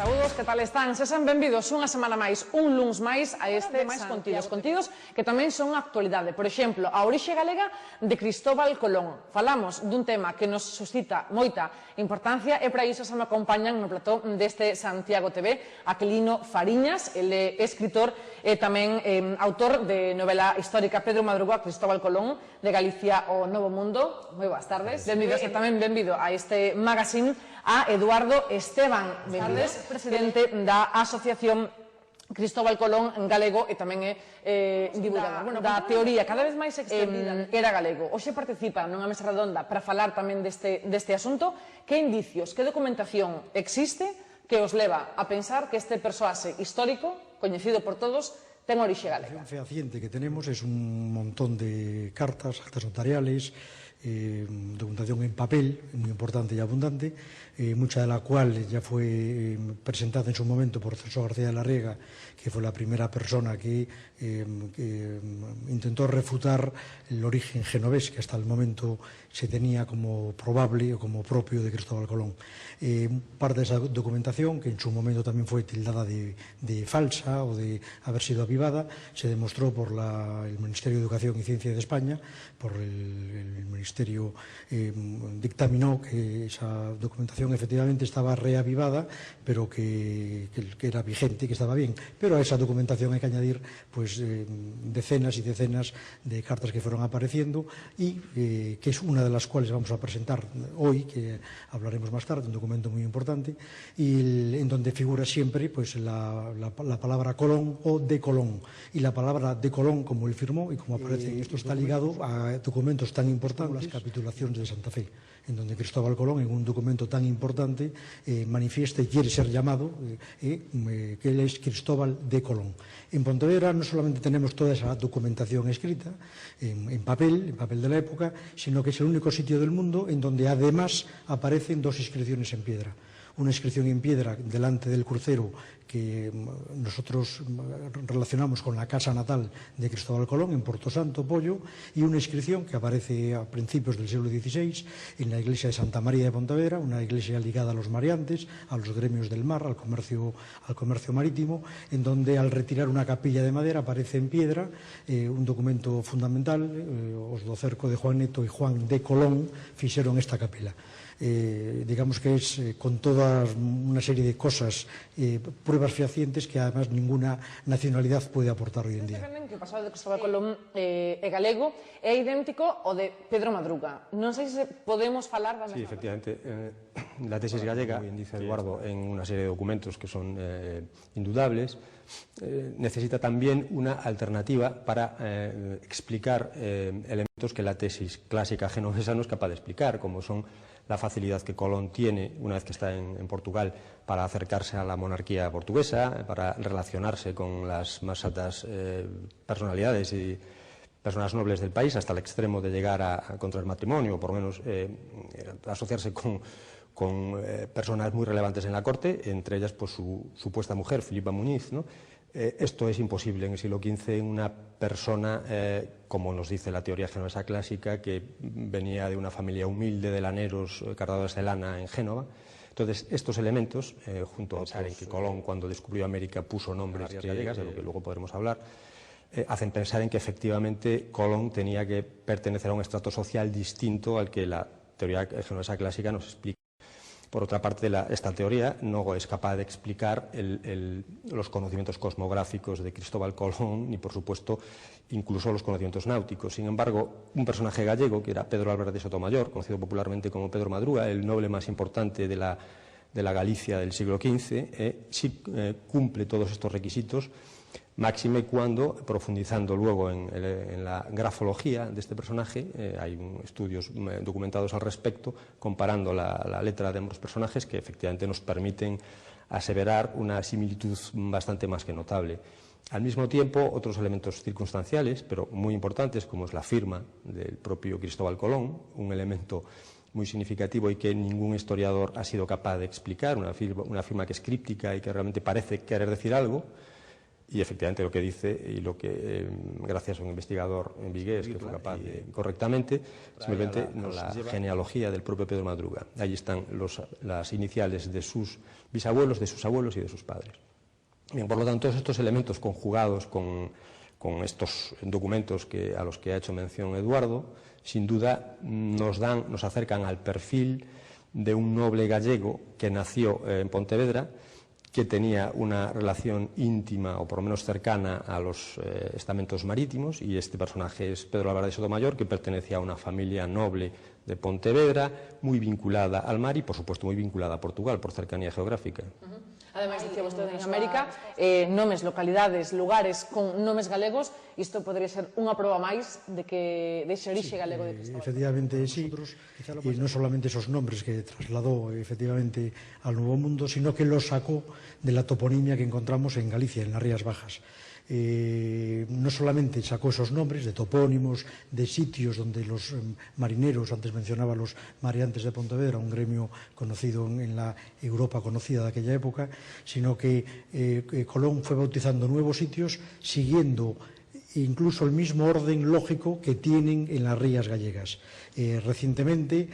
Saúdos, que tal están? Sexan benvidos unha semana máis, un luns máis a este máis contidos que tamén son actualidade. Por exemplo, a orixe galega de Cristóbal Colón. Falamos dun tema que nos suscita moita importancia e para iso se me acompañan no plató deste Santiago TV Aquilino Fariñas, ele é escritor e tamén autor de novela histórica Pedro Madruga, Cristóbal Colón, de Galicia o Novo Mundo. Moi boas tardes. Benvidos e tamén benvido a este magazine a Eduardo Esteban, presidente da Asociación Cristóbal Colón galego e tamén é divulgador da teoría cada vez máis extendida era galego. Hoxe participa nunha mesa redonda para falar tamén deste asunto. Que indicios, que documentación existe que os leva a pensar que este persoaxe histórico, coñecido por todos, ten orixe galega? La información fehaciente que tenemos es un montón de cartas, actas notariales, documentación en papel, muy importante y abundante, mucha de la cual ya fue presentada en su momento por Celso García de la Riega, que fue la primera persona que intentó refutar el origen genovés que hasta el momento se tenía como probable o como propio de Cristóbal Colón. Parte de esa documentación, que en su momento también fue tildada de falsa o de haber sido avivada, se demostró por el Ministerio de Educación y Ciencia de España, por el Ministerio dictaminó que esa documentación efectivamente estaba reavivada, pero que era vigente, que estaba bien. Pero a esa documentación hay que añadir pues decenas y decenas de cartas que fueron apareciendo y que es una de las cuales vamos a presentar hoy, que hablaremos más tarde, un documento muy importante, y en donde figura siempre pues la palabra Colón o de Colón. Y la palabra de Colón, como él firmó y como aparece, esto está ligado a documentos tan importantes, las capitulaciones de Santa Fe, en donde Cristóbal Colón, en un documento tan importante, manifiesta y quiere ser llamado que él es Cristóbal de Colón. En Pontevedra no solamente tenemos toda esa documentación escrita en papel de la época, sino que es el único sitio del mundo en donde además aparecen dos inscripciones en piedra. Una inscripción en piedra delante del crucero que nosotros relacionamos con la casa natal de Cristóbal Colón en Porto Santo, Pollo, y una inscripción que aparece a principios del siglo XVI en la iglesia de Santa María de Pontevedra, una iglesia ligada a los mariantes, a los gremios del mar, al comercio marítimo, en donde al retirar una capilla de madera aparece en piedra un documento fundamental, os do cerco de Juan Neto e Juan de Colón fixeron esta capela. Digamos que es con toda una serie de cosas, pruebas fehacientes que además ninguna nacionalidad puede aportar hoy en día. Que o pasado de Cristóbal Colón é galego é idéntico ao de Pedro Madruga. Non sei se podemos falar da mesma. Sí, efectivamente. La tesis gallega, bien dice Eduardo, en una serie de documentos que son indudables, necesita también una alternativa para explicar elementos que la tesis clásica genovesa no es capaz de explicar, como son la facilidad que Colón tiene, una vez que está en Portugal, para acercarse a la monarquía portuguesa, para relacionarse con las más altas personalidades y personas nobles del país, hasta el extremo de llegar a contraer matrimonio, o por lo menos asociarse con personas muy relevantes en la corte, entre ellas pues, su supuesta mujer, Filipa Muñiz, ¿no? Esto es imposible en el siglo XV en una persona, como nos dice la teoría genovesa clásica, que venía de una familia humilde de laneros, cardadores de lana en Génova. Entonces, estos elementos, junto a pensar en que Colón, cuando descubrió América, puso nombres gallegas, de lo que luego podremos hablar, hacen pensar en que efectivamente Colón tenía que pertenecer a un estrato social distinto al que la teoría genovesa clásica nos explica. Por otra parte, esta teoría no es capaz de explicar los conocimientos cosmográficos de Cristóbal Colón, ni por supuesto incluso los conocimientos náuticos. Sin embargo, un personaje gallego, que era Pedro Álvarez de Sotomayor, conocido popularmente como Pedro Madruga, el noble más importante de la Galicia del siglo XV, sí cumple todos estos requisitos, máxime cuando, profundizando luego en la grafología de este personaje, hay estudios documentados al respecto, comparando la letra de ambos personajes, que efectivamente nos permiten aseverar una similitud bastante más que notable. Al mismo tiempo, otros elementos circunstanciales, pero muy importantes, como es la firma del propio Cristóbal Colón, un elemento muy significativo y que ningún historiador ha sido capaz de explicar, una firma que es críptica y que realmente parece querer decir algo, Y efectivamente lo que dice, y lo que, gracias a un investigador vigués que fue capaz de correctamente, simplemente la genealogía del propio Pedro Madruga. Ahí están las iniciales de sus bisabuelos, de sus abuelos y de sus padres. Bien, por lo tanto, todos estos elementos conjugados con estos documentos a los que ha hecho mención Eduardo, sin duda nos acercan al perfil de un noble gallego que nació en Pontevedra, que tenía una relación íntima o por lo menos cercana a los estamentos marítimos, y este personaje es Pedro Álvarez de Sotomayor, que pertenecía a una familia noble de Pontevedra, muy vinculada al mar y por supuesto muy vinculada a Portugal por cercanía geográfica. Ademais, dicía vostede, en América, nomes, localidades, lugares con nomes galegos, isto podría ser unha proba máis de que dese orixe galego de Cristóbal. Efectivamente, sí, y no solamente esos nombres que trasladó efectivamente al Nuevo Mundo, sino que los sacó de la toponimia que encontramos en Galicia, en las Rías Bajas. No solamente sacó esos nombres de topónimos, de sitios donde los marineros, antes mencionaba los mareantes de Pontevedra, un gremio conocido en la Europa conocida de aquella época, sino que Colón fue bautizando nuevos sitios siguiendo incluso el mismo orden lógico que tienen en las rías gallegas. Recientemente,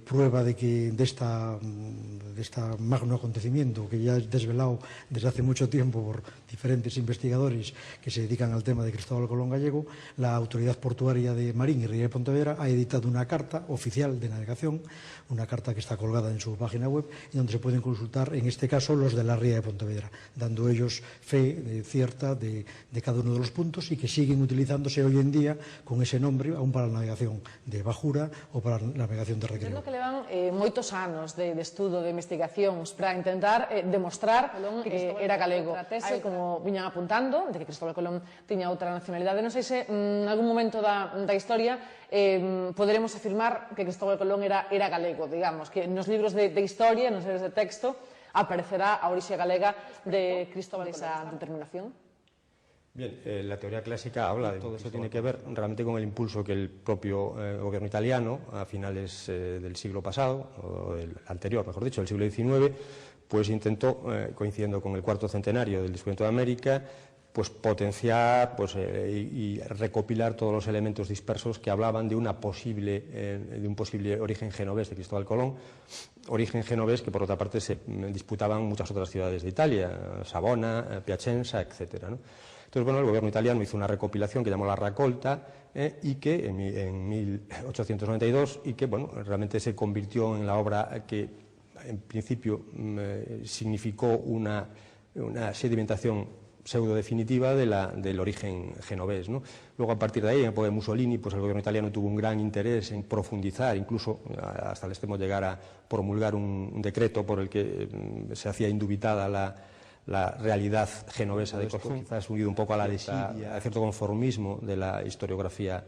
prueba de este magno acontecimiento que ya es desvelado desde hace mucho tiempo por diferentes investigadores que se dedican al tema de Cristóbal Colón gallego, la Autoridad Portuaria de Marín y Ría de Pontevedra ha editado una carta oficial de navegación, una carta que está colgada en su página web, y donde se pueden consultar, en este caso, los de la Ría de Pontevedra, dando ellos fe cierta de cada uno de los puntos, y que siguen utilizándose hoy en día con ese nombre, aún para la navegación de bajura ou para a navegación de recreo. Entendo que levan moitos anos de estudo, de investigacións para intentar demostrar que era galego. Tese, como viñan apuntando, de que Cristóbal Colón tiña outra nacionalidade. Non sei se en algún momento da historia poderemos afirmar que Cristóbal Colón era galego, digamos, que nos libros de historia, nos libros de texto, aparecerá a orixe galega de Cristóbal Colón. Esa determinación? Bien, la teoría clásica habla de todo esto, tiene que ver realmente con el impulso que el propio gobierno italiano a finales del siglo pasado, o del anterior, mejor dicho, del siglo XIX, pues intentó, coincidiendo con el cuarto centenario del descubrimiento de América, pues potenciar y recopilar todos los elementos dispersos que hablaban de un posible origen genovés de Cristóbal Colón, origen genovés que por otra parte se disputaban muchas otras ciudades de Italia, Savona, Piacenza, etcétera, ¿no? Entonces, bueno, el gobierno italiano hizo una recopilación que llamó La Raccolta y que en 1892 y que, bueno, realmente se convirtió en la obra que en principio significó una sedimentación pseudo-definitiva del origen genovés, ¿no? Luego, a partir de ahí, en época de Mussolini, pues el gobierno italiano tuvo un gran interés en profundizar, incluso hasta el extremo de llegar a promulgar un decreto por el que se hacía indubitada la realidad genovesa de Colón, quizás unido un poco a la desidia, a cierto conformismo de la historiografía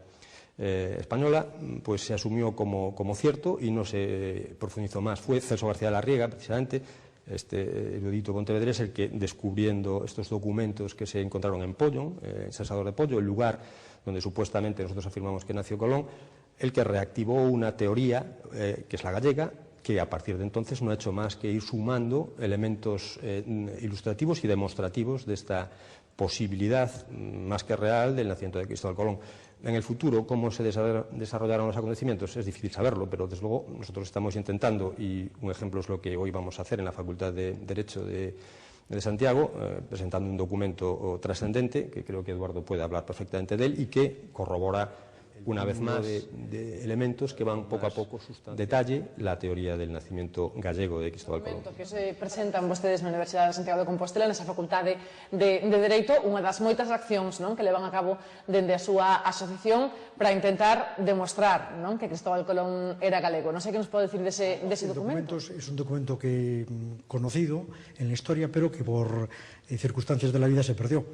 española, pues se asumió como cierto y no se profundizó más. Fue Celso García de la Riega, precisamente, este erudito pontevedrés, el que, descubriendo estos documentos que se encontraron en Pollón, en Salsador de Pollo, el lugar donde supuestamente nosotros afirmamos que nació Colón, el que reactivó una teoría, que es la gallega, que a partir de entonces no ha hecho más que ir sumando elementos ilustrativos y demostrativos de esta posibilidad más que real del nacimiento de Cristóbal Colón. En el futuro, cómo se desarrollaron los acontecimientos, es difícil saberlo, pero desde luego nosotros estamos intentando, y un ejemplo es lo que hoy vamos a hacer en la Facultad de Derecho de Santiago, presentando un documento trascendente, que creo que Eduardo puede hablar perfectamente de él, y que corrobora una vez más de elementos que van poco a poco detalle la teoría del nacimiento gallego de Cristóbal Colón. Que se presentan vostedes na Universidade de Santiago de Compostela, nesa Facultade de Dereito, unha das moitas accións que levan a cabo dende a súa asociación para intentar demostrar que Cristóbal Colón era galego. Non sei que nos pode decir dese documento. Es un documento conocido en la historia, pero que por circunstancias de la vida se perdió.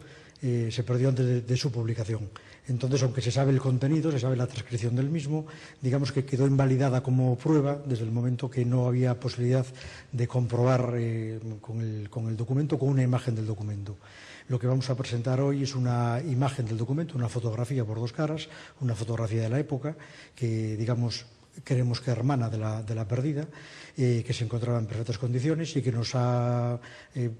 Se perdió antes de su publicación. Entonces, aunque se sabe el contenido, se sabe la transcripción del mismo, digamos que quedó invalidada como prueba desde el momento que no había posibilidad de comprobar con el documento, con una imagen del documento. Lo que vamos a presentar hoy es una imagen del documento, una fotografía por dos caras, una fotografía de la época, que, digamos, creemos que hermana de la perdida, que se encontraba en perfectas condiciones y que nos ha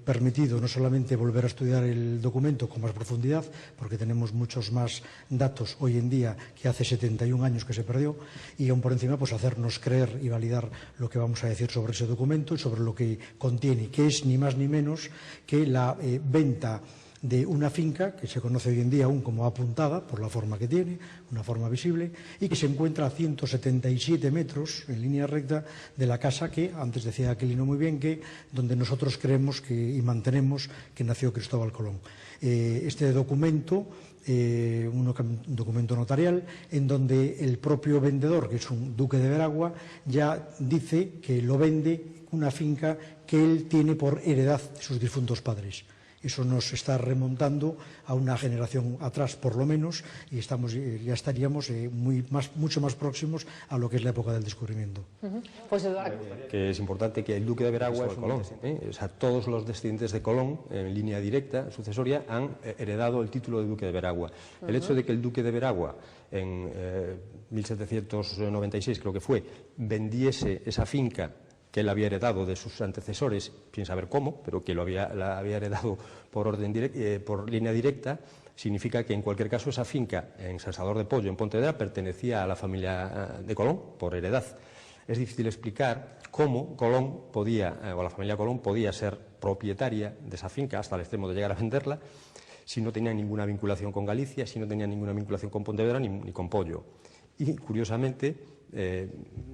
permitido no solamente volver a estudiar el documento con más profundidad, porque tenemos muchos más datos hoy en día que hace 71 años que se perdió, y aún por encima pues hacernos creer y validar lo que vamos a decir sobre ese documento y sobre lo que contiene, que es ni más ni menos que la venta de una finca que se conoce hoy en día aún como apuntada por la forma que tiene, una forma visible, y que se encuentra a 177 metros en línea recta de la casa que, antes decía Aquilino muy bien, que donde nosotros creemos y mantenemos que nació Cristóbal Colón. Este documento, un documento notarial, en donde el propio vendedor, que es un duque de Veragua, ya dice que lo vende una finca que él tiene por heredad de sus difuntos padres. Eso nos está remontando a una generación atrás, por lo menos, y ya estaríamos mucho más próximos a lo que es la época del descubrimiento. Pues Eduardo. Que es importante que el duque de Veragua es Colón. O sea, todos los descendientes de Colón, en línea directa, sucesoria, han heredado el título de duque de Veragua. El hecho de que el duque de Veragua, en 1796 creo que fue, vendiese esa finca que él había heredado de sus antecesores, sin saber cómo, pero que la había heredado por línea directa, significa que en cualquier caso esa finca en San Salvador de Pollo, en Pontevedra, pertenecía a la familia de Colón por heredad. Es difícil explicar cómo Colón podía, o la familia Colón podía ser propietaria de esa finca hasta el extremo de llegar a venderla, si no tenía ninguna vinculación con Galicia, si no tenía ninguna vinculación con Pontevedra ni con Pollo. Y curiosamente,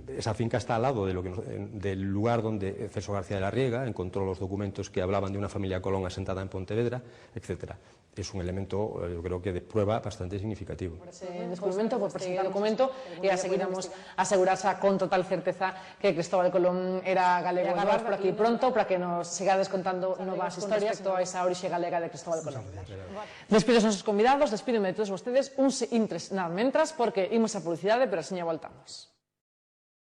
esa finca está al lado del lugar donde Celso García de la Riega encontró los documentos que hablaban de una familia Colón asentada en Pontevedra, etcétera. Es un elemento, yo creo que de prueba bastante significativo. Por ese descubrimiento, por presentar el documento, e a seguiramos asegurarse con total certeza que Cristóbal Colón era galego. Vamos por aquí pronto para que nos sigades contando novas historias respecto a esa orixe galega de Cristóbal Colón. Despido aos nosos convidados, despídome de todos vostedes, mentras, porque imos a publicidade, pero axiña voltamos.